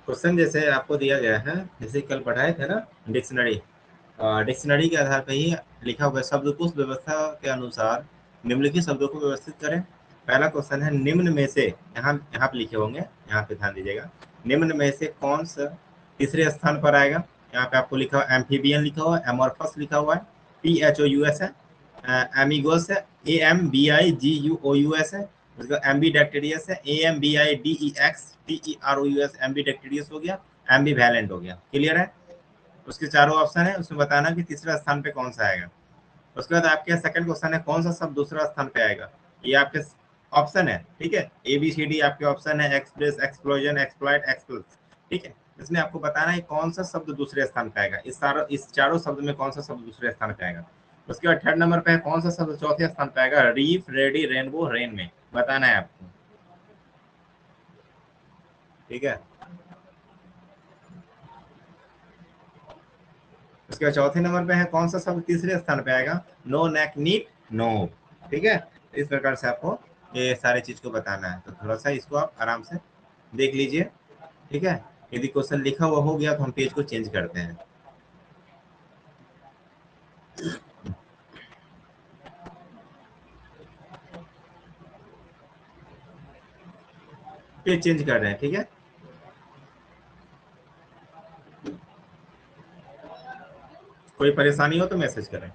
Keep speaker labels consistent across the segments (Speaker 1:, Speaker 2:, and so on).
Speaker 1: Question जैसे आपको दिया गया है, जैसे कल पढ़ाए थे ना डिक्शनरी, डिक्शनरी के आधार पर ही लिखा हुआ है, शब्दकोश व्यवस्था के अनुसार निम्नलिखित शब्दों को व्यवस्थित करें। पहला क्वेश्चन है निम्न में से, यहाँ यहाँ पे लिखे होंगे, यहाँ पे ध्यान दीजिएगा, निम्न में से कौन सा तीसरे स्थान पर आएगा। यहाँ पे आपको लिखा हुआ एम्फीबियन लिखा हुआ है, एमोर्फस लिखा हुआ है, PHOUS है, एमिगोस है, AMBIGUOUS है, उसका एम्बीडेक्टेरियस है, AMBIDEXTEROUS, एम्बीडेक्टेरियस हो गया, एम्बीवैलेंट हो गया। क्लियर है। उसके चारों ऑप्शन है, उसमें बताना कि तीसरा स्थान पे कौन सा आएगा। उसके बाद आपके सेकंड क्वेश्चन है कौन सा शब्द दूसरा स्थान पे आएगा। ये आपके ऑप्शन है, ठीक है, ABCD आपके ऑप्शन है, एक्सप्रेस, एक्सप्लोजन, एक्सप्लॉइट, एक्सप्लोस, ठीक है। इसमें आपको बताना है कौन सा शब्द दूसरे स्थान पे आएगा, इस चारों शब्द में कौन सा शब्द दूसरे स्थान पे आएगा। उसके बाद थर्ड नंबर पे है कौन सा शब्द चौथे स्थान पे आएगा, रीफ, रेडी, रेनबो, रेन में बताना है आपको, ठीक है। उसके बाद चौथे नंबर पे है कौन सा शब्द तीसरे स्थान पे आएगा, नो, नेक, नीट, नो, ठीक है। इस प्रकार से आपको ये सारी चीज को बताना है, तो थोड़ा सा इसको आप आराम से देख लीजिए, ठीक है। यदि क्वेश्चन लिखा हुआ हो गया तो हम पेज को चेंज करते हैं, पेज चेंज कर रहे हैं, ठीक है। कोई परेशानी हो तो मैसेज करें।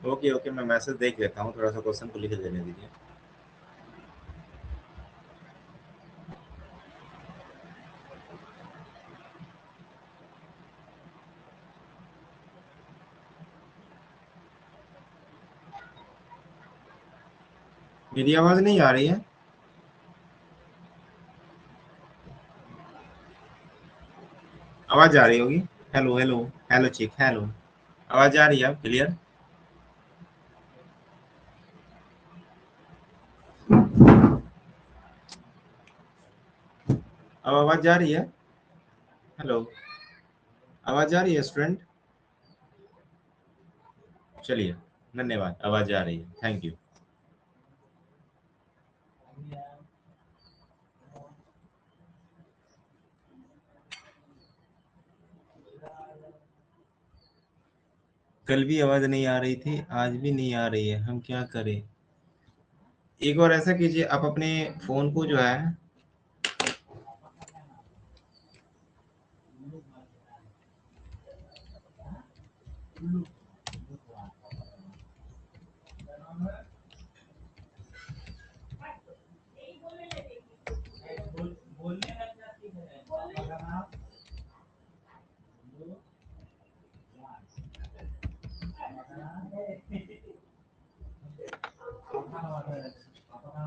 Speaker 1: ओके ओके, मैं मैसेज देख लेता हूँ, थोड़ा सा क्वेश्चन को लिख देने दीजिए। मेरी आवाज नहीं आ रही है। आवाज आ रही होगी। हेलो हेलो, हेलो चिक, हेलो, आवाज आ रही है क्लियर। अब आवाज जा रही है। हेलो, आवाज आ रही है स्टूडेंट। चलिए, धन्यवाद, आवाज आ रही है, थैंक यू। कल भी आवाज नहीं आ रही थी, आज भी नहीं आ रही है, हम क्या करें। एक बार ऐसा कीजिए, आप अपने फोन को जो है,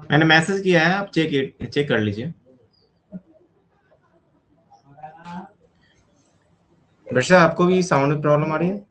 Speaker 1: मैंने मैसेज किया है, आप चेक कर लीजिए। वर्षा, आपको भी साउंड में प्रॉब्लम आ रही है।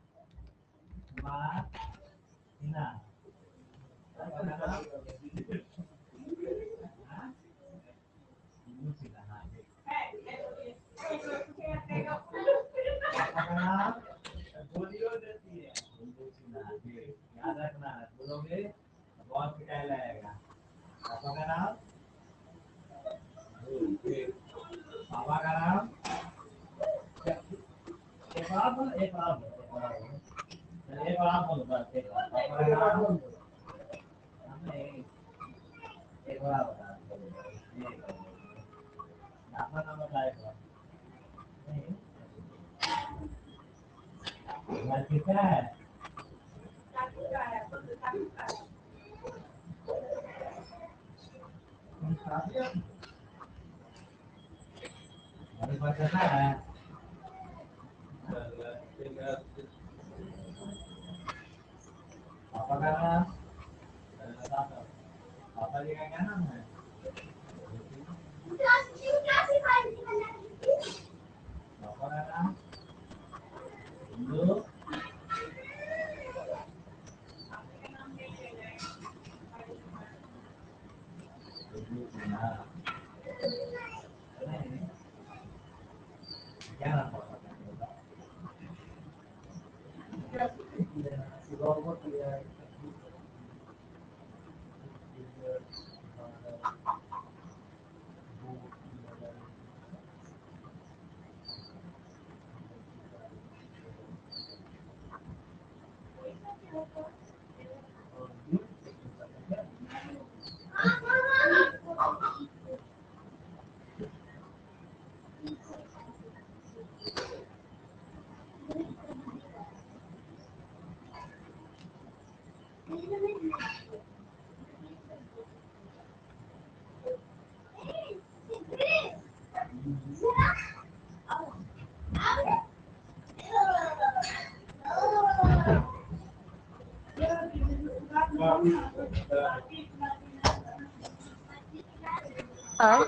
Speaker 2: हाँ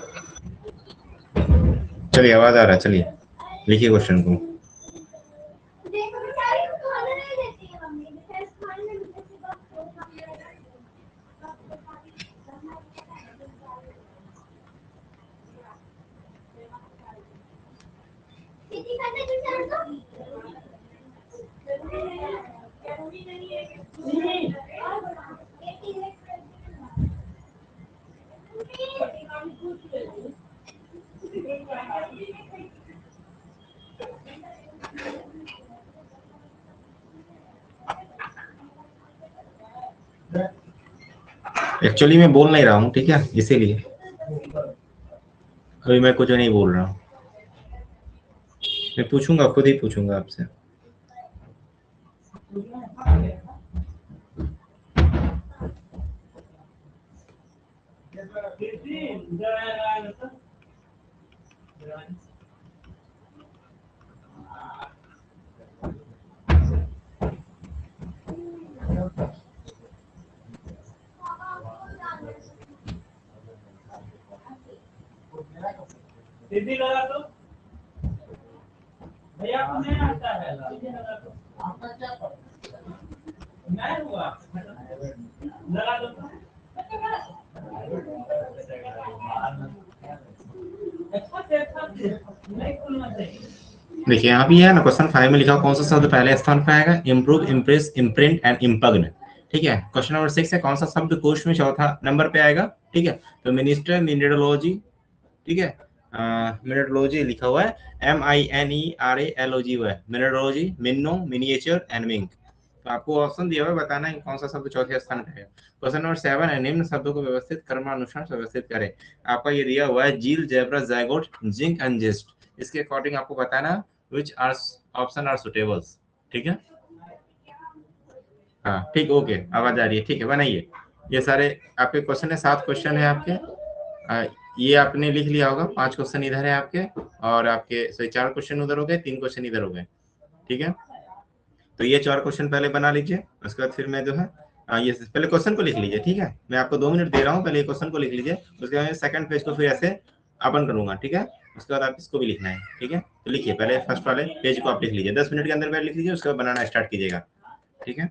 Speaker 1: चलिए आवाज आ रहा है, चलिए लिखिए क्वेश्चन को। एक्चुअली मैं बोल नहीं रहा हूँ, ठीक है, इसीलिए अभी मैं कुछ नहीं बोल रहा हूँ। मैं पूछूंगा, खुद ही पूछूंगा आपसे।
Speaker 3: दीदी लगा दो भैया को नहीं आता है, दीदी लगा दो। आपका क्या नहीं हुआ, लगा दो। नहीं खुलना चाहिए।
Speaker 1: देखिए यहाँ पे है ना, क्वेश्चन 5 में लिखा कौन सा शब्द पहले स्थान पे आएगा? Improve, impress, imprint and impugn. ठीक है, क्वेश्चन नंबर 6 है कौन सा शब्द कोश में चौथा नंबर पे आएगा? ठीक है, तो मिनिस्टर, मिनरोलॉजी, ठीक है, मिनरोलॉजी लिखा हुआ है, MINERALOG हुआ है, मिनरोलॉजी, मिन्नो, मिनिएचर एंड मिंक। तो आपको ऑप्शन दिया हुआ है, बताना है कौन सा शब्द चौथे स्थान पे है। क्वेश्चन नंबर 7 है निम्न शब्दों को व्यवस्थित क्रमानुसार व्यवस्थित करें। आपका ये दिया हुआ है zeal, zebra, zygote, zinc and zest. इसके अकॉर्डिंग आपको बताना which are option are suitable. ठीक है, हाँ ठीक, ओके, आवाज आ रही है, ठीक है, बनाइए। ये सारे आपके क्वेश्चन है, 7 क्वेश्चन है आपके। ये आपने लिख लिया होगा, 5 क्वेश्चन इधर है आपके, और आपके 4 क्वेश्चन उधर हो गए, 3 क्वेश्चन इधर हो गए। ठीक है, तो ये 4 क्वेश्चन पहले बना लीजिए, उसके बाद फिर मैं जो है ये पहले क्वेश्चन को लिख लीजिए। ठीक है, मैं आपको 2 मिनट दे रहा हूँ, पहले क्वेश्चन को लिख लीजिए, उसके बाद सेकंड पेज को फिर ऐसे ओपन करूंगा। ठीक है, उसके बाद आप इसको भी लिखना है। ठीक है, तो लिखिए, पहले फर्स्ट वाले पेज को आप लिख लीजिए, 10 मिनट के अंदर पहले लिख लीजिए, उसके बाद बनाना स्टार्ट कीजिएगा। ठीक है,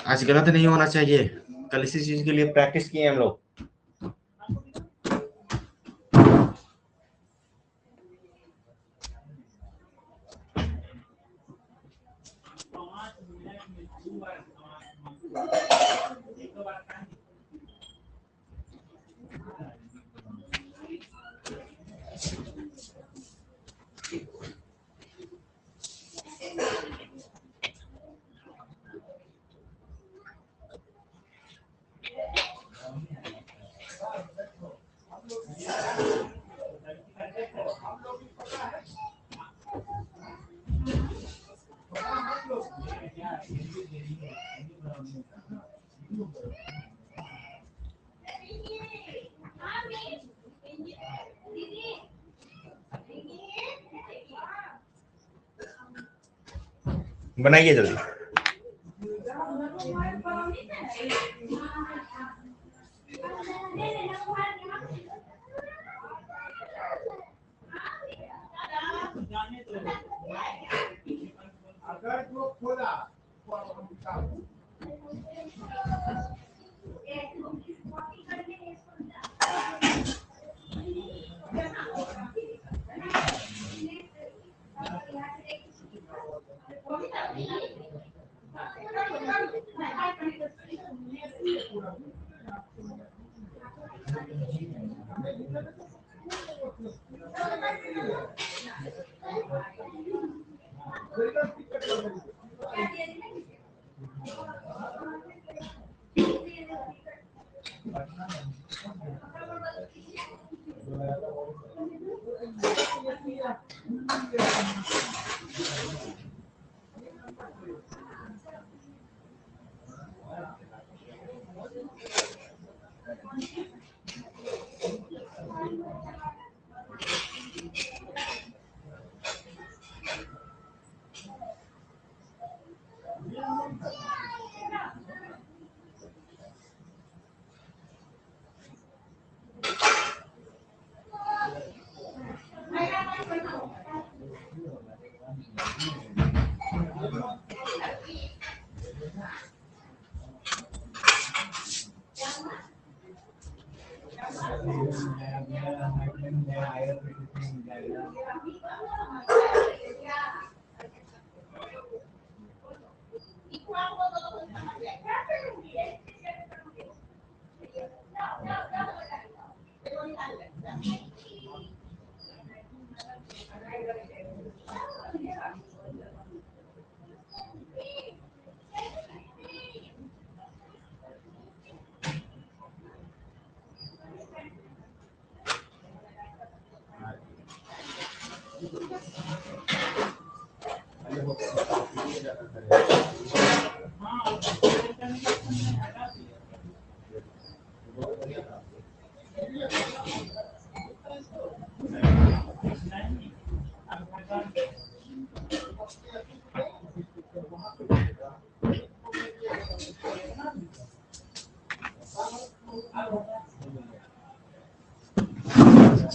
Speaker 1: आज गलत नहीं होना चाहिए, कल इसी चीज के लिए प्रैक्टिस किए हम लोग। बनाइए जल्दी।
Speaker 3: अगर जो खोला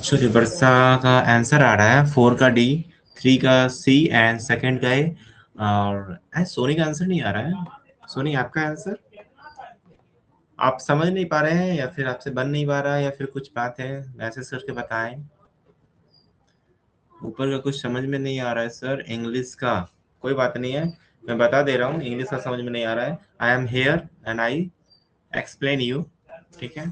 Speaker 1: चलिए, वर्षा का आंसर आ रहा है 4 का डी, 3 का सी एंड सेकंड का ए। और सोनी का आंसर नहीं आ रहा है। सोनी, आपका आंसर आप समझ नहीं पा रहे हैं या फिर आपसे बन नहीं पा रहा है या फिर कुछ बात है, मैसेज करके बताएं। ऊपर का कुछ समझ में नहीं आ रहा है सर, इंग्लिश का कोई बात नहीं है, मैं बता दे रहा हूँ। इंग्लिश का समझ में नहीं आ रहा है, I am here and I explain you. ठीक है,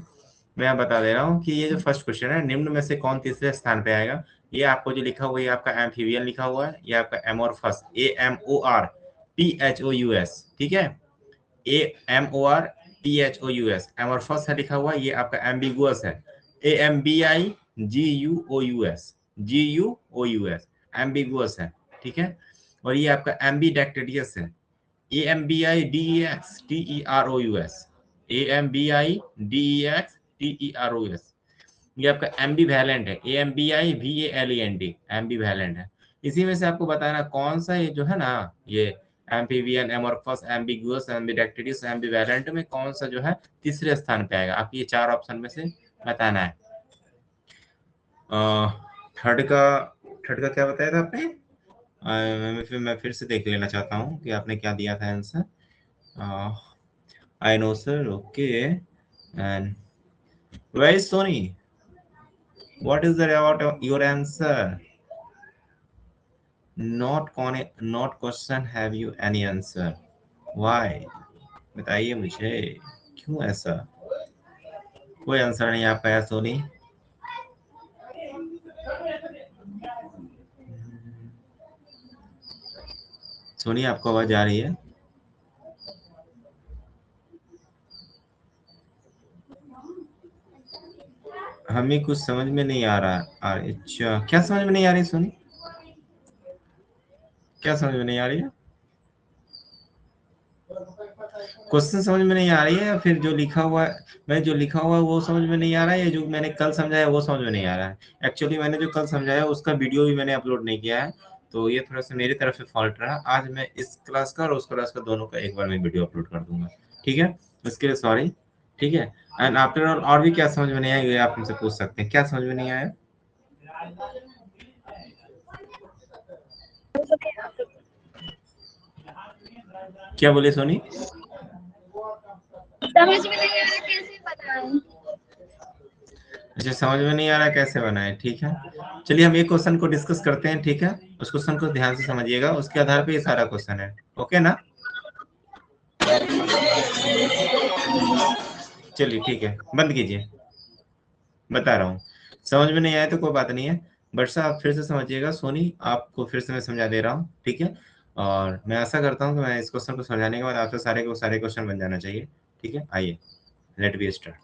Speaker 1: मैं बता दे रहा हूँ कि ये जो फर्स्ट क्वेश्चन है, निम्न में से कौन तीसरे स्थान पे आएगा। ये आपको जो लिखा हुआ है, ये आपका एम्फीबियन लिखा हुआ है, ये आपका एमोरफस, AMORPHOUS, ठीक है, AMORPHOUS एमोरफस है लिखा हुआ है। ये आपका एम्बिगुअस है, AMBIGUOUS एम्बिगुअस है, ठीक है। और ये आपका एम्बीडेक्टेरियस है, AMBIDEXTEROUS ये आपका एम्बीवैलेंट है, AMBIVALENT एम्बीवैलेंट है। इसी में से आपको बताना कौन सा ये जो है ना, ये एम्फीबियन, एमोरफस, एम्बिगुअस, एम्बीडेक्टेरियस, एम्बीवैलेंट में कौन सा जो है तीसरे स्थान पे आएगा। आपको ये 4 ऑप्शन में से बताना है। थर्ड का क्या बताया था आपने? मैं फिर से देख लेना चाहता हूँ कि आपने क्या दिया था answer. I know sir, okay. And where is Soni, what is that about your answer? Not question, have you any answer? Why? बताइए मुझे, क्यों ऐसा? कोई आंसर नहीं आपका है सोनी। सोनी, आपको आवाज आ रही है? हमें कुछ समझ में नहीं आ रहा। अच्छा, क्या समझ में नहीं आ रही सोनी? क्या समझ में नहीं आ रही है? क्वेश्चन समझ में नहीं आ रही है या फिर जो लिखा हुआ है, मैं जो लिखा हुआ है वो समझ में नहीं आ रहा है, या जो मैंने कल समझाया वो समझ में नहीं आ रहा है? एक्चुअली मैंने जो कल समझाया उसका वीडियो भी मैंने अपलोड नहीं किया है, तो ये थोड़ा सा मेरी तरफ से फॉल्ट रहा। आज मैं इस क्लास का और उस क्लास का दोनों का एक बार में वीडियो अपलोड कर दूंगा, ठीक है? इसके लिए सॉरी, ठीक है? एंड आफ्टर ऑल और भी क्या समझ में नहीं आया ये आप मुझसे पूछ सकते हैं। क्या समझ में नहीं आया? क्या बोले सोनी?
Speaker 2: समझ में नहीं आ रहा कैसे बनाएं।
Speaker 1: अच्छा, समझ में नहीं आ रहा कैसे बनाए, ठीक है? चलिए हम एक क्वेश्चन को डिस्कस करते हैं, ठीक है? उस क्वेश्चन को ध्यान से समझिएगा, उसके आधार पे ये सारा क्वेश्चन है, ओके ना? चलिए ठीक है, बंद कीजिए, बता रहा हूँ। समझ में नहीं आया तो कोई बात नहीं है, बट सर आप फिर से समझिएगा। सोनी आपको फिर से मैं समझा दे रहा हूँ, ठीक है? और मैं आशा करता हूँ कि मैं इस क्वेश्चन को समझाने के बाद आपसे सारे क्वेश्चन बन जाना चाहिए, ठीक है? आइए, let be start.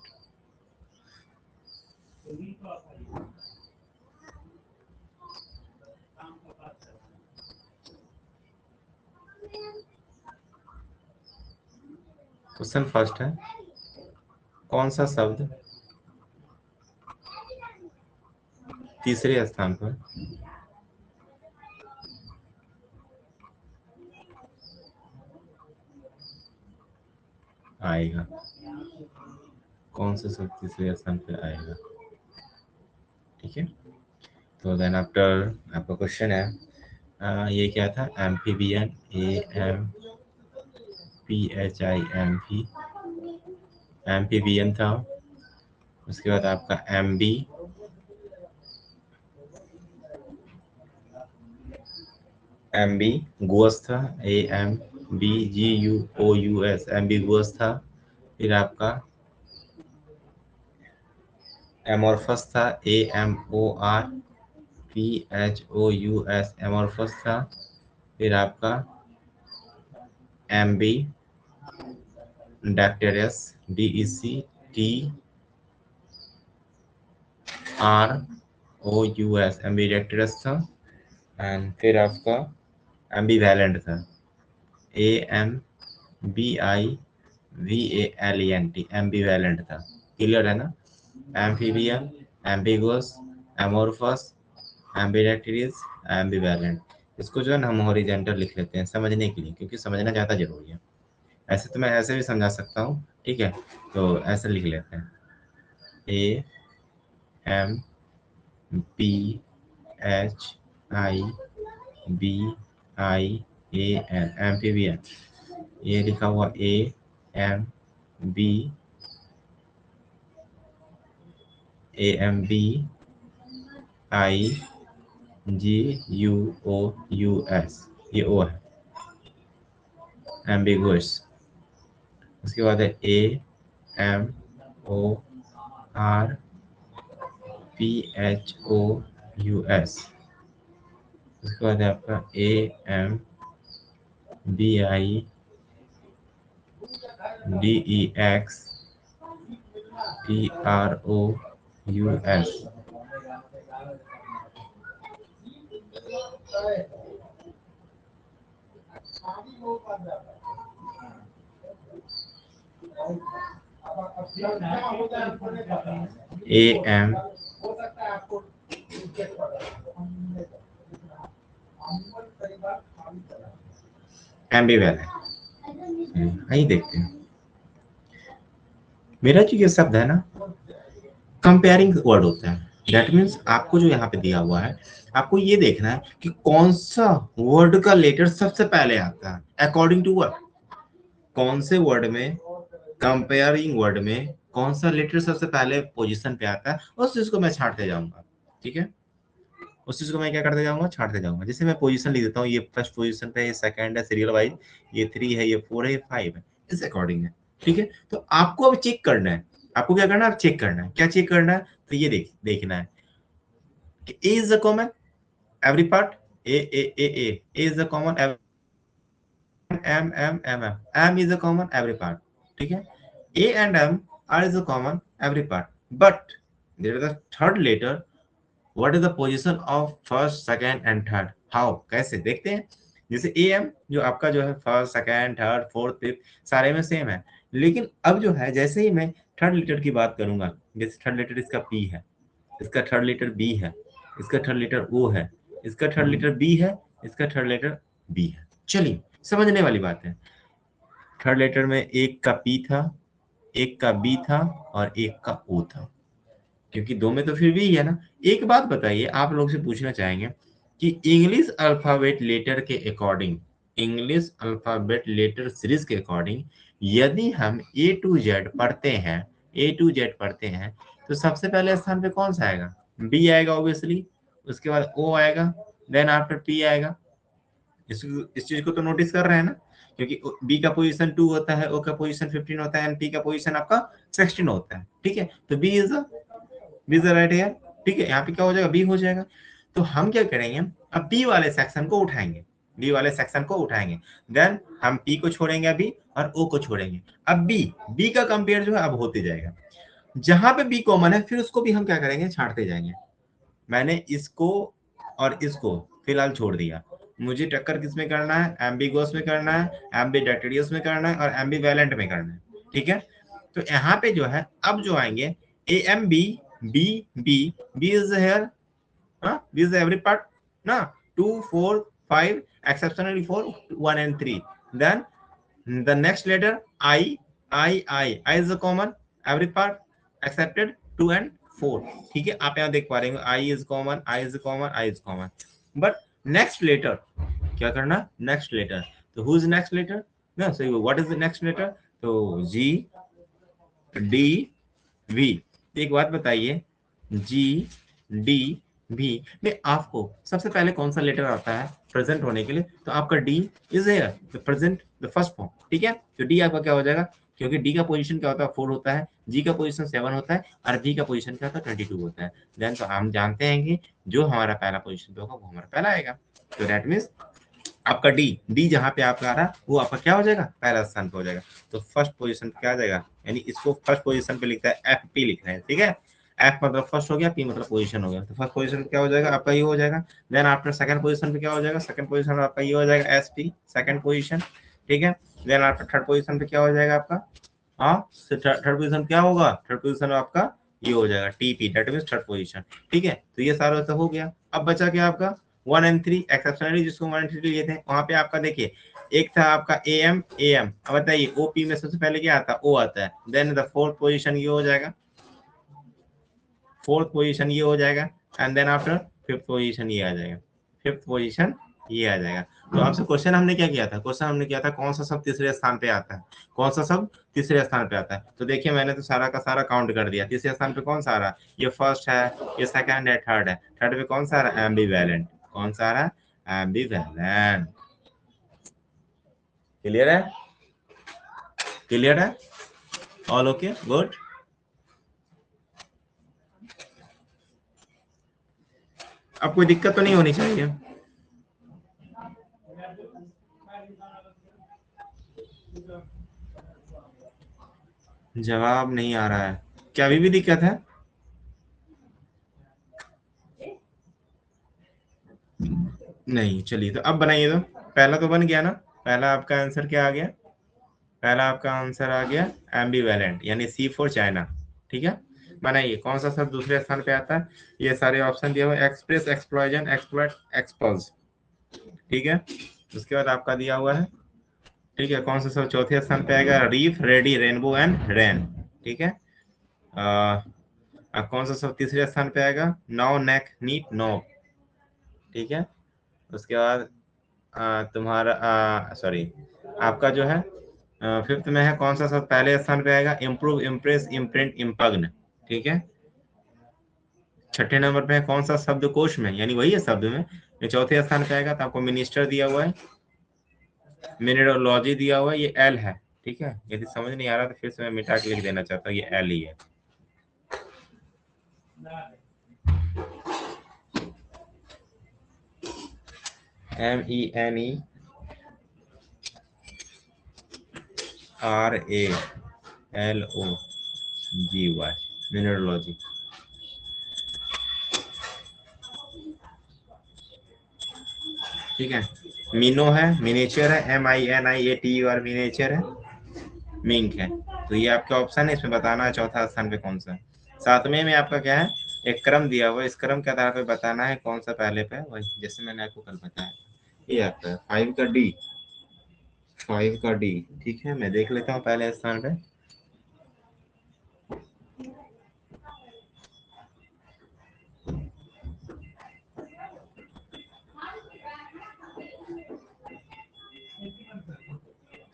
Speaker 1: Question first है, कौन सा शब्द तीसरे स्थान पर आएगा? कौन सा शब्द तीसरे स्थान पर आएगा, ठीक है? तो देन आफ्टर आपका क्वेश्चन है, ये क्या था? एम्फीबियन, AMPHIMP, एम्फीबियन था। उसके बाद आपका एम्बी गुअस था, AMBGUOUS, एम्बिगुअस था। फिर आपका एमोर्फस था, AMORPHOUS, एमोर्फस था। फिर आपका एम्बी डैक्टेरियस, DECTROUS, एम्बीडेक्टेरियस था। एंड फिर आपका एम्बीवैलेंट था, AMBIVALENT, एम्बीवैलेंट था। क्लियर है ना? Amphibian, ambiguous, amorphous, ambidextrous, ambivalent. इसको जो है ना हम हॉरिजॉन्टल लिख लेते हैं समझने के लिए, क्योंकि समझना ज़्यादा जरूरी है। ऐसे तो मैं ऐसे भी समझा सकता हूँ, ठीक है? तो ऐसे लिख लेते हैं, AMPHIBIAN, एम्फीबियन। ये लिखा हुआ AMBIGUOUS, ये ओ है, एम्बिगुअस। उसके बाद है AMORPHOUS। उसके बाद है आपका AMBIDEXTROUS। AM एम्बीवैलेंट। आइए देखते हैं, मेरा जो ये शब्द है ना, कंपेयरिंग वर्ड होता है। दैट मीन्स आपको जो यहाँ पे दिया हुआ है, आपको ये देखना है कि कौन सा वर्ड का लेटर सबसे पहले आता है अकॉर्डिंग टू वर्ड। कौन से वर्ड में, कंपेयरिंग वर्ड में कौन सा लेटर सबसे पहले पोजीशन पे आता है, उस चीज को मैं छांटते जाऊंगा, ठीक है? उस चीज को मैं क्या करते जाऊंगा, छांटते जाऊंगा। जैसे मैं पोजीशन लिख देता हूँ, ये फर्स्ट पोजीशन पे है, ये सेकंड है सीरियल वाइज, ये 3 है, ये 4 है, ये 5 है, इस अकॉर्डिंग है, ठीक है? तो आपको अब चेक करना है, आपको क्या करना है, चेक करना है। क्या चेक करना है? तो ये देखना है कि A is the common every part, A is the common, M is a common every part, ठीक है? A and M are is a common every part, but there is a third letter. What is the position of first, second and third? How? कैसे देखते हैं? जैसे AM जो आपका जो है first, second, third, fourth, fifth सारे में सेम है, लेकिन अब जो है जैसे ही मैं थर्ड लेटर की बात करूंगा, जैसे थर्ड लेटर इसका P है, इसका थर्ड लेटर B है, इसका थर्ड लेटर O है, इसका थर्ड लेटर B है, इसका थर्ड लेटर B है। चलिए समझने वाली बात है। थर्ड लेटर में एक का P था, एक का B था और एक का O था, क्योंकि दो में तो फिर भी ही है ना। एक बात बताइए, आप लोग से पूछना चाहेंगे कि इंग्लिश अल्फाबेट लेटर के according, English alphabet letter series के अकॉर्डिंग यदि हम A to Z पढ़ते हैं, A to Z पढ़ते हैं, तो सबसे पहले स्थान पे कौन सा आएगा? B आएगा ऑब्वियसली, उसके बाद O आएगा, देन आफ्टर P आएगा। इस चीज को तो नोटिस कर रहे हैं ना, क्योंकि बी का पोजीशन 2 होता है, ओ का पोजीशन 15 होता है एंड पी का पोजीशन आपका 16 होता है। ठीक है, तो बी इज द राइट है। ठीक है, यहाँ पे क्या हो जाएगा? बी हो जाएगा। तो हम क्या करेंगे, अब बी वाले सेक्शन को उठाएंगे, बी वाले सेक्शन को उठाएंगे, देन हम पी को छोड़ेंगे अभी और ओ को छोड़ेंगे। अब बी का कंपेयर जो है अब होते जाएगा, जहां पे बी कॉमन है फिर उसको भी हम क्या करेंगे? छांटते जाएंगे। मैंने इसको और इसको फिलहाल छोड़ दिया, मुझे टक्कर किस में करना है? एम्बिगुअस में करना है, एम्बिडेक्टिरियस में करना है और एम्बिवेलेंट में करना है। ठीक है, तो यहाँ पे जो है अब जो आएंगे A M B B B B is here, B is every part ना, 2 4 5 exceptionally 4 1 and 3, then the next letter I is the common every part accepted 2 and 4। ठीक है, आप यहाँ देख पा रहे हैं I is common, I is common, I is common, but next letter क्या करना? next letter, तो who is next letter? no, so what is the next letter? तो G D V। एक बात बताइए, G D V में आपको सबसे पहले कौन सा लेटर आता है प्रेजेंट होने के लिए? तो आपका D is here, the present, the first form. ठीक है, तो D आपका क्या हो जाएगा? क्योंकि D का पोजीशन क्या होता है? 4 होता है, G का पोजीशन 7 होता है और V का पोजीशन क्या होता है? 22 होता है। देन तो हम जानते हैं कि जो हमारा पहला पोजीशन पे होगा वो हमारा पहला आएगा। तो दैट मीन्स आपका डी जहां पे आपका आ रहा है वो आपका क्या हो जाएगा? पहला स्थान पे हो जाएगा। तो फर्स्ट पोजीशन पे क्या आ जाएगा? यानी इसको फर्स्ट पोजीशन पे लिखता है, FP लिखना है। ठीक है, एफ मतलब फर्स्ट हो गया, पी मतलब पोजीशन हो गया। तो फर्स्ट पोजीशन क्या हो जाएगा? आपका ये हो जाएगा। देन आफ्टर सेकंड पोजीशन पे क्या हो जाएगा? सेकंड पोजीशन आपका ये हो जाएगा SP, सेकंड पोजीशन। ठीक है, देन आफ्टर थर्ड पोजीशन पे क्या हो जाएगा आपका? हाँ, थर्ड पोजीशन क्या होगा? थर्ड पोजीशन आपका ये हो जाएगा TP, that means third position. ठीक है, तो ये सारा हो गया। अब बचा क्या आपका? 1 and 3 एक्सेप्शनली, जिसको 1 and 3 लिए थे वहां पे आपका देखिए एक था आपका AM। अब बताइए OP में सबसे पहले क्या आता है? O आता है। देन द फोर्थ पोजीशन ये हो जाएगा, फोर्थ पोजीशन ये हो जाएगा and then after fifth position ये आ जाएगा, फिफ्थ पोजीशन ये आ जाएगा। तो आपसे क्वेश्चन हमने क्या किया था? क्वेश्चन हमने किया था कौन सा शब्द तीसरे स्थान पे आता है, कौन सा शब्द तीसरे स्थान पे आता है। तो देखिए मैंने तो सारा का सारा काउंट कर दिया। तीसरे स्थान पे कौन सा आ रहा है? ये फर्स्ट है, ये सेकंड है, थर्ड है। थर्ड पे कौन सा आ रहा है? एम्बिवेलेंट। कौन सा आ रहा है? एम्बिवेलेंट। क्लियर है? क्लियर है? All okay, good. अब कोई दिक्कत तो नहीं होनी चाहिए। जवाब नहीं आ रहा है क्या? अभी भी दिक्कत है? नहीं, चलिए तो अब बनाइए। तो पहला तो बन गया ना, पहला आपका आंसर क्या आ गया? पहला आपका आंसर आ गया एम्बिवेलेंट, यानी C फॉर चाइना। ठीक है, बनाइए कौन सा शब्द दूसरे स्थान पे आता है? ये सारे ऑप्शन दिए हुए, एक्सप्रेस, एक्सप्लॉजन, एक्सप्लॉइट, एक्सपल्स। ठीक है, उसके बाद आपका दिया हुआ है। ठीक है, कौन सा शब्द चौथे स्थान पे आएगा? Reef, ready, rainbow and rain. ठीक है, कौन सा शब्द तीसरे स्थान पे आएगा? नाउ, नेक, नीट, नो। ठीक है, उसके बाद तुम्हारा सॉरी आपका जो है फिफ्थ में है कौन सा शब्द पहले स्थान पे आएगा? Improve, impress, imprint, impugn. ठीक है, छठे नंबर पे है कौन सा शब्द कोश में, यानी वही है शब्द में, ये चौथे स्थान पे आएगा। तो आपको मिनिस्टर दिया हुआ है, मिनरोलॉजी दिया हुआ है, ये L है। ठीक है, यदि समझ नहीं आ रहा तो फिर से मैं मिटा के लिख देना चाहता हूँ, ये L ही है। MINERALOGY, mineralogy. ठीक है, मीनो है, मिनिएचर है, MINIATUR मिनिएचर है, मिंक है। तो ये आपके ऑप्शन है, इसमें बताना है चौथा स्थान पे कौन सा है। सातवें में आपका क्या है, एक क्रम दिया हुआ है, इस क्रम के आधार पर बताना है कौन सा पहले पे है। वही जैसे मैंने आपको कल बताया, ये आपका है 5 का डी, 5 का डी। ठीक है, मैं देख लेता हूँ पहले स्थान पे।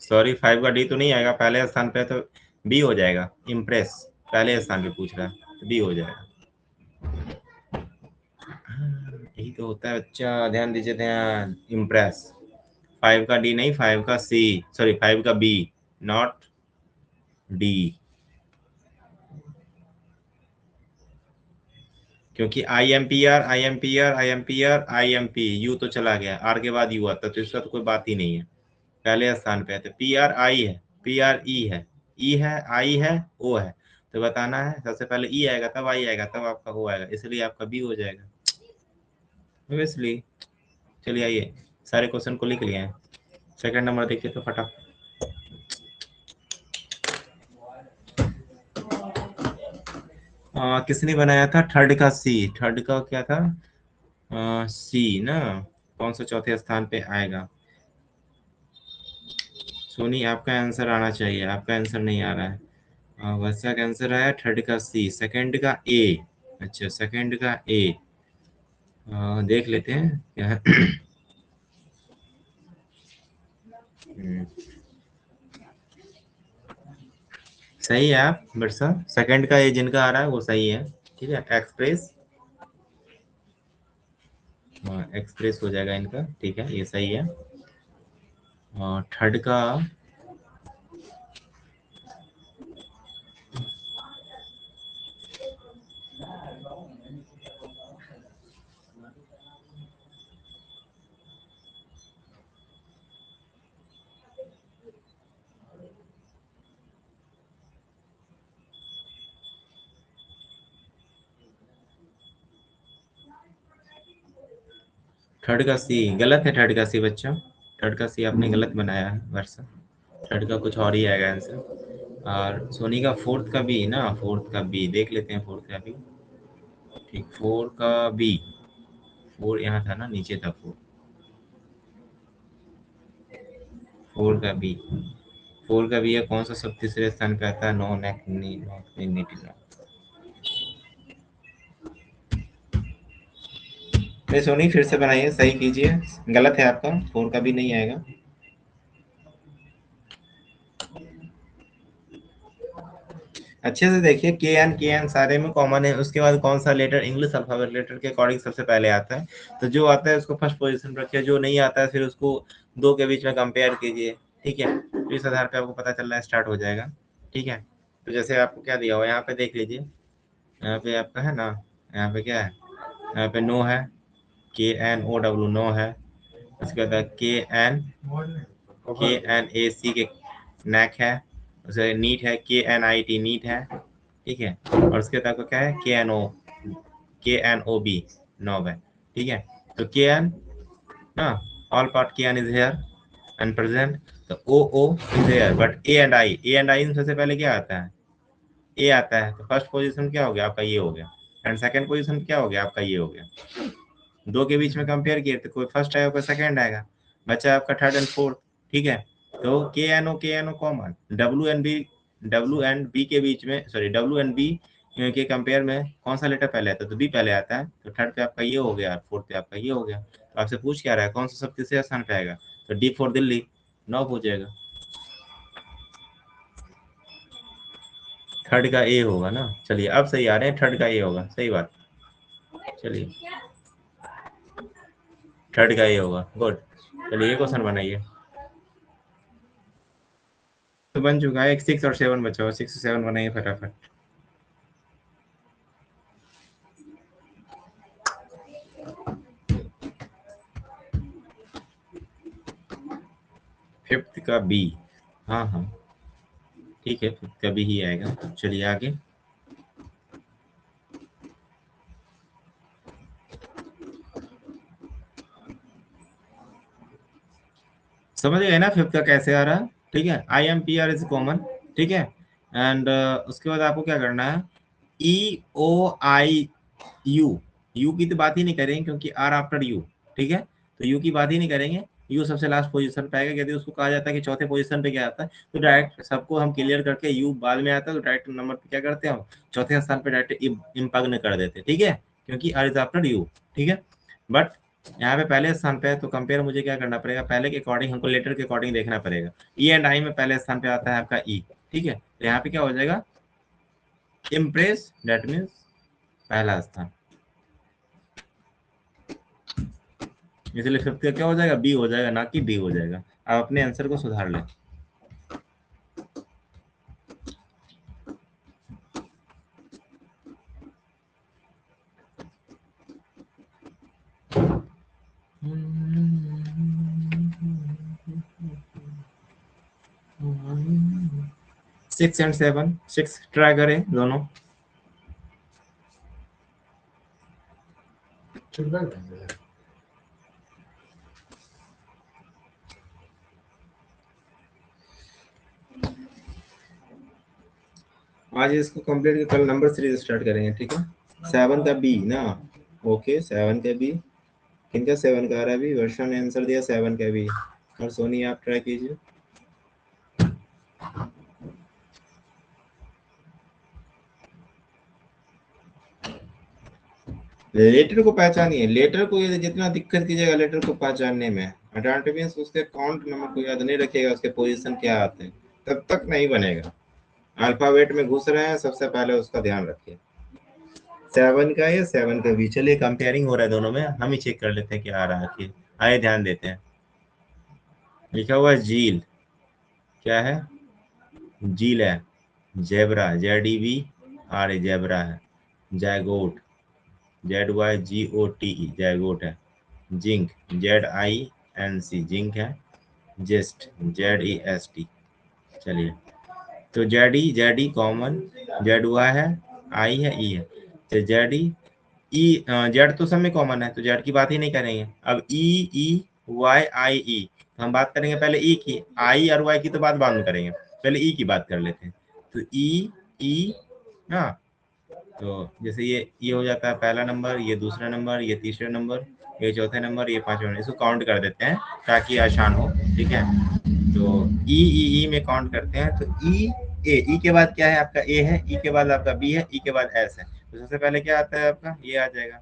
Speaker 1: सॉरी, 5 का डी तो नहीं आएगा पहले स्थान पे, तो बी हो जाएगा। इम्प्रेस पहले स्थान पे पूछ रहा है, तो बी हो जाएगा। यही तो होता है बच्चा, ध्यान दीजिए ध्यान। इम्प्रेस 5 का डी नहीं, 5 का सी, सॉरी 5 का बी, नॉट डी। क्योंकि IMPR यू तो चला गया, आर के बाद यू आता, तो इसका तो कोई बात ही नहीं है, पहले स्थान पे है। तो PRI है, PRE है, ई है, आई है, ओ है। तो बताना है सबसे पहले ई आएगा, तब आई आएगा, तब आपका ओ आएगा, इसलिए आपका बी हो जाएगा ऑब्वियसली। चलिए आइए, सारे क्वेश्चन को लिख लिए हैं। सेकंड नंबर देखिए तो फटा। किसने बनाया था थर्ड का सी, थर्ड का क्या था, सी ना। कौन सा चौथे स्थान पे आएगा? सोनी आपका आंसर आना चाहिए, आपका आंसर नहीं आ रहा है। वर्षा का आंसर आया थर्ड का सी, सेकंड का ए। अच्छा, सेकंड का ए। देख लेते हैं क्या है। सही है आप वर्षा, सेकंड का ए जिनका आ रहा है वो सही है। ठीक है, एक्सप्रेस, एक्सप्रेस हो जाएगा इनका। ठीक है, ये सही है। थर्ड का थर्ड का सी गलत है, थर्ड का सी बच्चों, थर्ड का सी आपने गलत बनाया है वर्षा, थर्ड का कुछ और ही आएगा आंसर। और सोनी का फोर्थ का बी ना, फोर्थ का बी देख लेते हैं, फोर्थ का बी। ठीक, फोर का बी, फोर यहाँ था ना, नीचे था फोर, फोर का बी, फोर का बी है। कौन सा सब तीसरे स्थान पे आता है? Non active. नहीं सोनी, फिर से बनाइए, सही कीजिए, गलत है आपका, फोर का भी नहीं आएगा। अच्छे से देखिए, के एन सारे में कॉमन है। उसके बाद कौन सा लेटर इंग्लिश अल्फाबेट लेटर के अकॉर्डिंग सबसे पहले आता है, तो जो आता है उसको फर्स्ट पोजीशन पर रखिए, जो नहीं आता है फिर उसको दो के बीच में कंपेयर कीजिए। ठीक है, तो इस आधार पे आपको पता चलना स्टार्ट हो जाएगा। ठीक है, तो जैसे आपको क्या दिया हुआ है यहाँ पे देख लीजिए, यहाँ पे आपका है ना, यहाँ पे क्या है, यहाँ पे नो है, KNOW नो है। उसके बाद KNAC के नैक है, उसे नीट है, KNIT नीट है। ठीक है, और उसके बाद आपका क्या है, KNOB नॉब है। ठीक है, तो KN ना, all part KN is here and present, तो OO is here, but A and I सबसे पहले क्या आता है? ए आता है, तो फर्स्ट पोजीशन क्या हो गया आपका? ये हो गया। एंड सेकंड पोजीशन क्या हो गया आपका? ये हो गया। दो के बीच में कंपेयर किए तो कोई फर्स्ट आएगा कोई सेकंड आएगा, बचा आपका थर्ड एंड फोर्थ। ठीक है, तो K N O common, W and B के बीच में, सॉरी डब्ल्यू एंड बी के कंपेयर में कौन सा लेटर पहले आता है? तो बी पहले आता है, तो थर्ड पे आपका ये हो गया, फोर्थ पे आपका ये हो गया। तो आपसे पूछ क्या रहा है, कौन सा सब तीसरे स्थान पे आएगा? तो डी फॉर दिल्ली, 9 हो जाएगा। थर्ड का ए होगा ना। चलिए अब सही आ रहे हैं, थर्ड का ए होगा, सही बात। चलिए थर्ड का ए होगा, गुड। चलिए ये क्वेश्चन बनाइए। तो बन चुका है, एक 6 और 7 बचा हुआ, 6 7 बनाइए फटाफट। फिफ्थ का बी, हाँ हाँ ठीक है, फिफ्थ का बी ही आएगा। चलिए आगे। समझ गए ना फिफ्थ का कैसे आ रहा है, ठीक है। I am P R is common, ठीक है। एंड उसके बाद आपको क्या करना है, ई ओ आई यू, यू की तो बात ही नहीं करेंगे क्योंकि आर आफ्टर यू, ठीक है। तो यू की बात ही नहीं करेंगे, यू सबसे लास्ट पोजीशन पे आएगा। यदि उसको कहा जाता है कि चौथे पोजीशन पे क्या आता है, तो डायरेक्ट सबको हम क्लियर करके यू बाद में आता है, तो डायरेक्ट नंबर पे क्या करते हैं हम, चौथे स्थान पे डायरेक्ट इम्पग्न कर देते हैं, ठीक है, क्योंकि आर इज आफ्टर यू, ठीक है। बट यहाँ पे पहले स्थान पे है तो कंपेयर मुझे क्या करना पड़ेगा, पहले के अकॉर्डिंग हमको लेटर के अकॉर्डिंग देखना पड़ेगा। ई एंड आई में पहले स्थान पे आता है आपका ई, ठीक है। तो यहाँ पे क्या हो जाएगा, इम्प्रेस, दैट मीन्स पहला स्थान, इसलिए फिफ्थ का क्या हो जाएगा, बी हो जाएगा, ना कि डी हो जाएगा। आप अपने आंसर को सुधार लें। Six and seven, six tri करें दोनों। आज इसको कंप्लीट कर, कल नंबर सीरीज स्टार्ट करेंगे, ठीक है। सेवन का बी ना, ओके, सेवन का बी, किनका सेवन का आ रहा है अभी, वर्षा ने आंसर दिया सेवन का बी, और सोनी आप ट्राई कीजिए। लेटर को पहचानिए, लेटर को ये जितना दिक्कत कीजिएगा लेटर को पहचानने में, अल्टरनेटिव मींस उसके काउंट नंबर को याद नहीं रखिएगा, उसके पोजीशन क्या आते हैं, तब तक नहीं बनेगा। अल्फाबेट में घुस रहे हैं, सबसे पहले उसका ध्यान रखिए। सेवन का या सेवन का बी, चलिए कंपेयरिंग हो रहा है दोनों में, हम ही चेक कर लेते हैं क्या आ रहा है आखिर। आइए ध्यान देते हैं। लिखा हुआ है झील, क्या है, झील है। जेब्रा, JEBRA जेब्रा है। जैगोट, ZYGOTE जैगोट है। जिंक, ZINC जिंक है। जेस्ट, ZEST। चलिए, तो जेडी कॉमन, जेड हुआ है, आई है, ई है, तो जेडी ई, जेड तो सब में कॉमन है तो जेड की बात ही नहीं करेंगे। अब ई वाई आई ई, तो हम बात करेंगे पहले ई की, आई और वाई की तो बात बाद में करेंगे, पहले ई की बात कर लेते हैं। तो ई हाँ, तो जैसे ये हो जाता है पहला नंबर, ये दूसरा नंबर, ये तीसरा नंबर, ये चौथा नंबर, ये पांचवा नंबर, इसको काउंट कर देते हैं ताकि आसान हो, ठीक है। तो ई में काउंट करते हैं, तो ई के बाद क्या है आपका, ए है, ई के बाद आपका बी है, ई के बाद एस है। तो सबसे पहले क्या आता है आपका, ये आ जाएगा।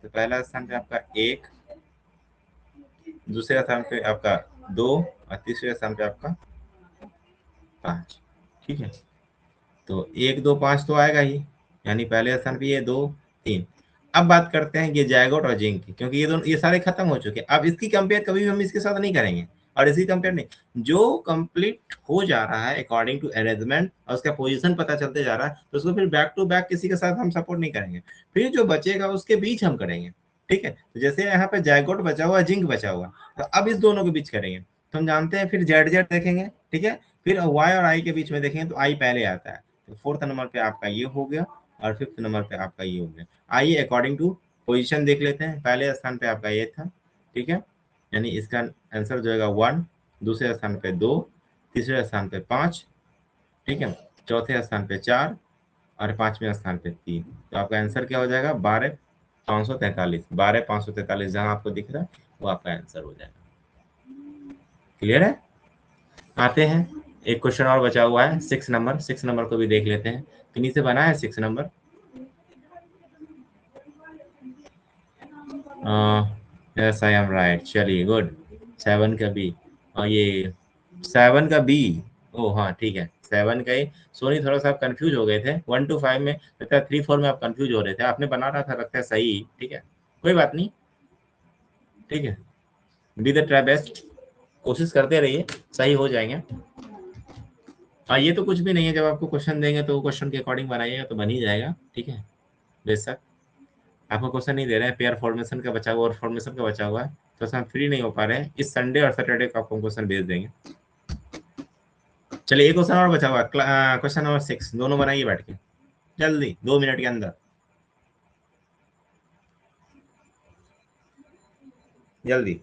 Speaker 1: तो पहला स्थान पे आपका एक, दूसरे स्थान पे आपका दो, और तीसरे स्थान पे आपका पांच, ठीक है। तो एक दो पांच तो आएगा ही, यानी पहले स्थान पे ये दो तीन। अब बात करते हैं ये जैगोट और जिंक की, क्योंकि ये दोनों, ये सारे खत्म हो चुके हैं। अब इसकी कंपेयर कभी भी हम इसके साथ नहीं करेंगे, और इसकी कंपेयर नहीं, जो कंप्लीट हो जा रहा है अकॉर्डिंग टू अरेंजमेंट और उसका पोजीशन पता चलते जा रहा है, तो उसको फिर बैक टू बैक किसी के साथ हम सपोर्ट नहीं करेंगे, फिर जो बचेगा उसके बीच हम करेंगे, ठीक है। तो जैसे यहाँ पे जैगोट बचा हुआ, जिंक बचा हुआ, तो अब इस दोनों के बीच करेंगे, तो हम जानते हैं फिर जेड जेड देखेंगे, ठीक है। फिर वाई और आई के बीच में देखेंगे तो आई पहले आता है, तो फोर्थ नंबर पे आपका ये हो गया, और फिफ्थ नंबर पे आपका ये हो गया। आइए अकॉर्डिंग टू पोजीशन देख लेते हैं। पहले स्थान पे आपका ये था, ठीक है, यानी इसका आंसर जो है वन, दूसरे स्थान पे दो, तीसरे स्थान पे पांच, ठीक है, चौथे स्थान पे चार, और पांचवें स्थान पे तीन। तो आपका आंसर क्या हो जाएगा, 12,543, 12,543 जहां आपको दिख रहा है वो आपका आंसर हो जाएगा। क्लियर है। आते हैं, एक क्वेश्चन और बचा हुआ है, सिक्स नंबर, सिक्स नंबर को भी देख लेते हैं। किन्हीं से बना है six number, yes I am right, चलिए गुड। सेवन का बी, और ये सेवन का बी, ओ हाँ ठीक है, सेवन का ही। सोनी थोड़ा सा आप कंफ्यूज हो गए थे, 1 to 5 में, लगता है 3 4 में आप कंफ्यूज हो रहे थे, आपने बना रहा था, लगता है सही, ठीक है, कोई बात नहीं, ठीक है। बी द ट्राई बेस्ट, कोशिश करते रहिए, सही हो जाएंगे। हाँ, ये तो कुछ भी नहीं है, जब आपको क्वेश्चन देंगे तो क्वेश्चन के अकॉर्डिंग बनाइएगा तो बन ही जाएगा, ठीक है। बेशक आपको क्वेश्चन नहीं दे रहे हैं, पेयर फॉर्मेशन का बचा हुआ और फॉर्मेशन का बचा हुआ है, तो हम फ्री नहीं हो पा रहे हैं, इस संडे और सैटरडे को आपको क्वेश्चन भेज देंगे। चलिए एक क्वेश्चन और बचा हुआ, क्वेश्चन नंबर 6, दोनों बनाइए बैठ के जल्दी, 2 मिनट के अंदर, जल्दी।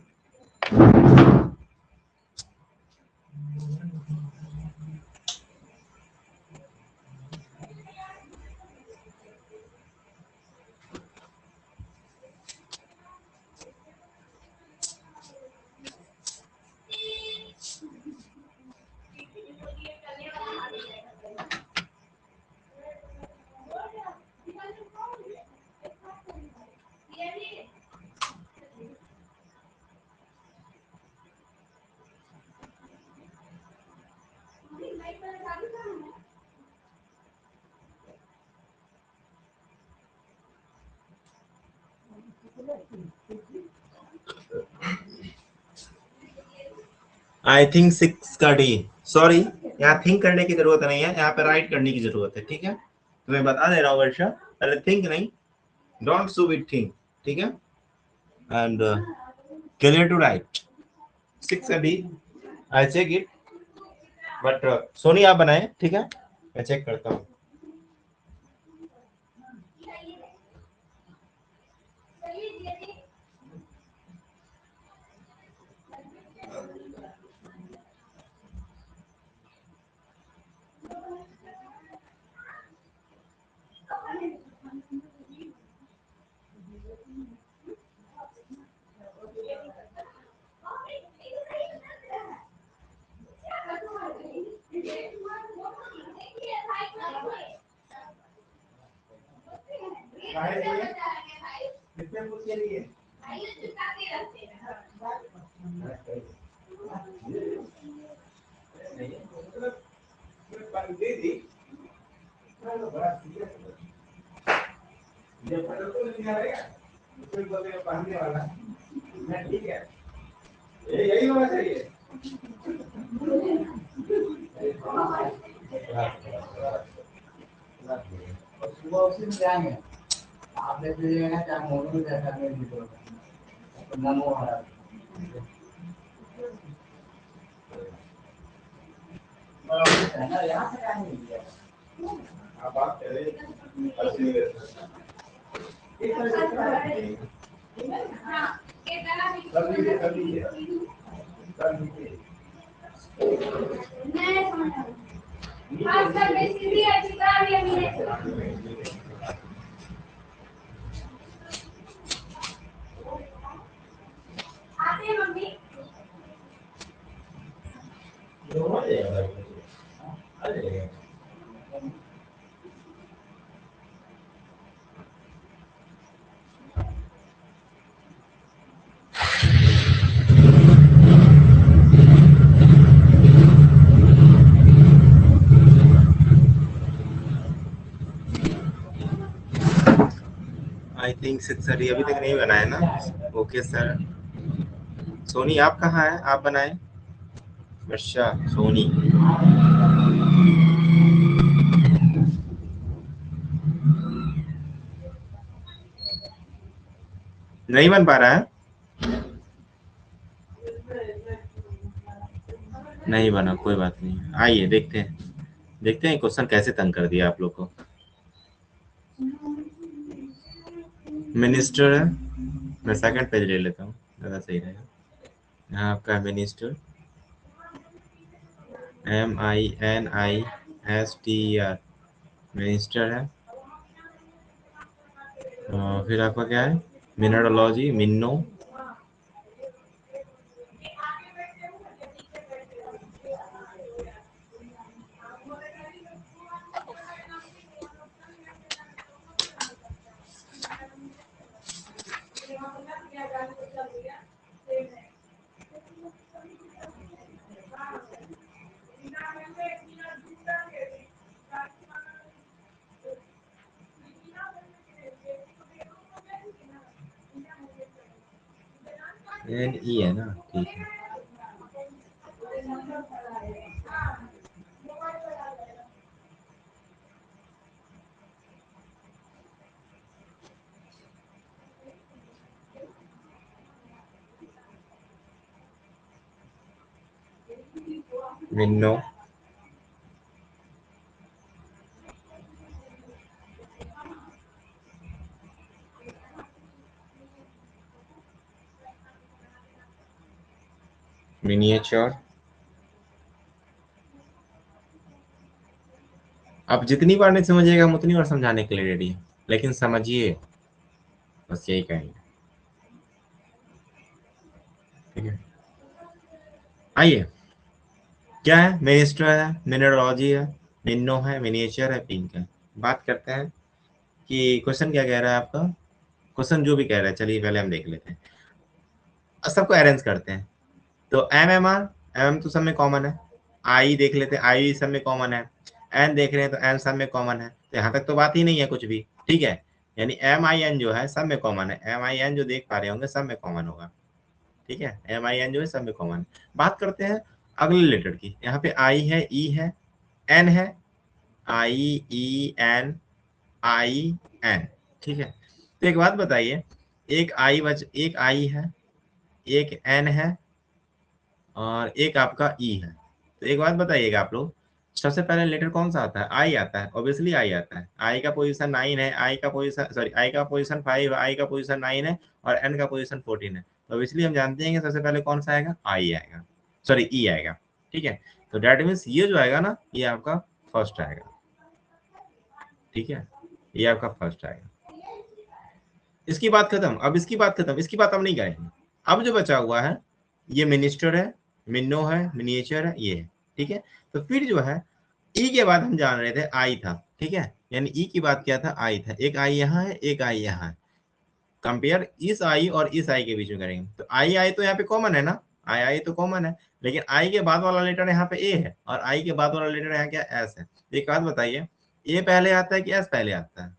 Speaker 1: आई थिंक 6 का डी। सॉरी, यहाँ थिंक करने की जरूरत नहीं है, यहाँ पे राइट करने की जरूरत है। ठीक है, तो मैं बता दे रहा हूँ वर्षा, अरे थिंक नहीं, डोंट सू विथ थिंक। ठीक है, एंड क्लियर टू राइट 6 का D. I check it, but Soni आप बनाए। ठीक है, मैं चेक करता हूँ। यही होना चाहिए। सुबह उसी में जाएंगे, आप देख लीजिएगा चाहे मोनू में जैसा नमो हरा यहाँ से जाएंगे। आप बात करें आई थिंक 6 अभी तक नहीं बनाया ना। ओके सर, सोनी आप कहाँ है, आप बनाए। अच्छा सोनी, नहीं बन पा रहा है, नहीं बना, कोई बात नहीं। आइए देखते हैं, देखते हैं क्वेश्चन कैसे तंग कर दिया आप लोग को। मिनिस्टर है, मैं सेकंड पेज ले लेता हूँ, ज़्यादा सही रहेगा। यहाँ आपका मिनिस्टर, MINISTER, मिनिस्टर है। फिर आपका क्या है, मिनरोलॉजी, मिन्नो, NE है ना, ठीक है। मिन्नो, मिनिएचर, आप जितनी बार नहीं समझिएगा हम उतनी बार समझाने के लिए रेडी है, लेकिन समझिए, बस यही कहेंगे। ठीक है, आइए, क्या है? मिनिस्टर है, मिनरोलॉजी है, मिनो है, मिनिएचर है, पिंक है। बात करते हैं कि क्वेश्चन क्या कह रहा है आपका। क्वेश्चन जो भी कह रहा है, चलिए पहले हम देख लेते हैं, सबको अरेंज करते हैं। तो एम एम आर, एम तो सब में कॉमन है। आई देख लेते हैं, आई सब में कॉमन है। एन देख रहे हैं तो एन सब में कॉमन है। तो यहाँ तक तो बात ही नहीं है कुछ भी, ठीक है। यानी एम आई एन जो है सब में कॉमन है, एम आई एन जो देख पा रहे होंगे सब में कॉमन होगा, ठीक है। एम आई एन जो है सब में कॉमन। बात करते हैं अगले लेटर की। यहाँ पे आई है, ई है, एन है, आई ई एन, आई एन, ठीक है। तो एक बात बताइए, एक आई है, एक एन है, और एक आपका ई है। तो एक बात बताइएगा आप लोग, सबसे पहले लेटर कौन सा आता है? आई आता है, ऑब्वियसली आई आता है। आई का पोजीशन 9 है, आई का पोजीशन, सॉरी, आई का पोजीशन 5 है, आई का पोजीशन 9 है, और एन का पोजीशन 14 है। तो ऑब्वियसली हम जानते हैं कि सबसे पहले कौन सा आएगा? आई आएगा, सॉरी ई आएगा, ठीक है। तो डेट मीन्स ये जो आएगा ना, ये आपका फर्स्ट आएगा, ठीक है, ये आपका फर्स्ट आएगा। इसकी बात खत्म। अब इसकी बात खत्म, इसकी बात हम नहीं करेंगे। अब जो बचा हुआ है, ये मिनिस्टर है, मिनो है, मिनिएचर है, ये है, ठीक है। तो फिर जो है ई के बाद हम जान रहे थे आई था, ठीक है। यानी ई की बात क्या था? आई था। एक आई यहाँ है, एक आई यहाँ है। कंपेयर इस आई और इस आई के बीच में करेंगे तो आई आई तो यहाँ पे कॉमन है ना, आई आई तो कॉमन है। लेकिन आई के बाद वाला लेटर यहाँ पे ए है, और आई के बाद वाला लेटर यहाँ क्या? एस है। एक बात बताइए, ए पहले आता है कि एस पहले आता है?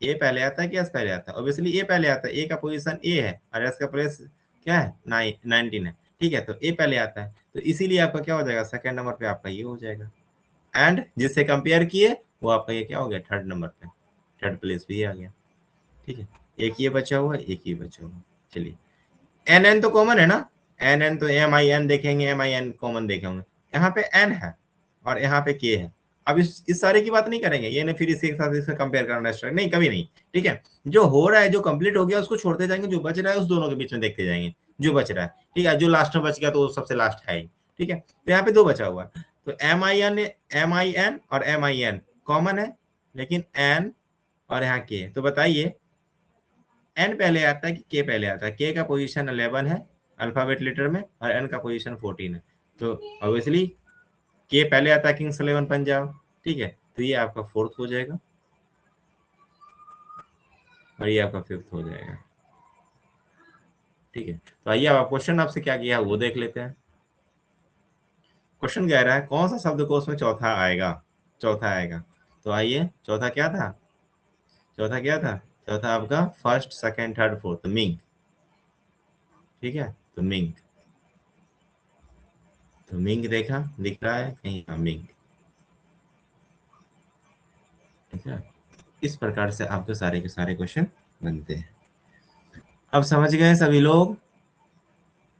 Speaker 1: ए पहले आता है कि एस पहले आता है? ऑब्वियसली ए पहले आता है। ए का पोजीशन ए है और एस का प्लेस क्या है? 19 है, ठीक है। तो ए पहले आता है, तो इसीलिए आपका क्या हो जाएगा? सेकंड नंबर पे आपका ये हो जाएगा। एंड जिससे कंपेयर किए वो आपका ये क्या हो गया? थर्ड नंबर पे, थर्ड प्लेस पे ये आ गया, ठीक है। एक ये बचा हुआ है, एक ये बचा हुआ है। चलिए, एन एन तो कॉमन है ना, एन एन तो एम आई एन देखेंगे, एम आई एन कॉमन देखेंगे। यहाँ पे एन है और यहाँ पे के है। अब इस सारे की बात नहीं करेंगे, ये नहीं फिर इसके साथ इसका कंपेयर करना स्टार्ट, नहीं, कभी नहीं, ठीक है। जो हो रहा है, जो कंप्लीट हो गया उसको छोड़ते जाएंगे, जो बच रहा है उस दोनों के बीच में देखते जाएंगे जो बच रहा है, ठीक है। जो लास्ट में बच गया तो वो सबसे लास्ट है ही, ठीक है। तो यहाँ पे दो बचा हुआ है, तो एम आई एन और एम आई एन कॉमन है, लेकिन एन और यहाँ के। तो बताइए, एन पहले आता है कि के पहले आता है? के का पोजीशन 11 है अल्फाबेट लेटर में, और एन का पोजीशन 14 है। तो ऑब्वियसली के पहले आता है, किंग्स 11 पंजाब, ठीक है। तो ये आपका फोर्थ हो जाएगा और ये आपका फिफ्थ हो जाएगा, ठीक है। तो आइए अब क्वेश्चन आपसे क्या किया वो देख लेते हैं। क्वेश्चन कह रहा है कौन सा शब्दकोश में चौथा आएगा? चौथा आएगा। तो आइए, चौथा क्या था? चौथा क्या था? चौथा आपका first, second, third, fourth, Ming, ठीक है। तो मिंग, तो मिंग देखा, दिख रहा है कहीं? हाँ, मिंग, ठीक है। इस प्रकार से आपके सारे के सारे क्वेश्चन बनते हैं। अब समझ गए सभी लोग?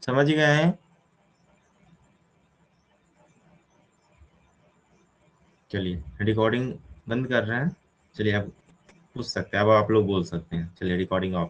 Speaker 1: समझ गए हैं? चलिए रिकॉर्डिंग बंद कर रहे हैं। चलिए आप पूछ सकते हैं, अब आप लोग बोल सकते हैं। चलिए रिकॉर्डिंग ऑफ है।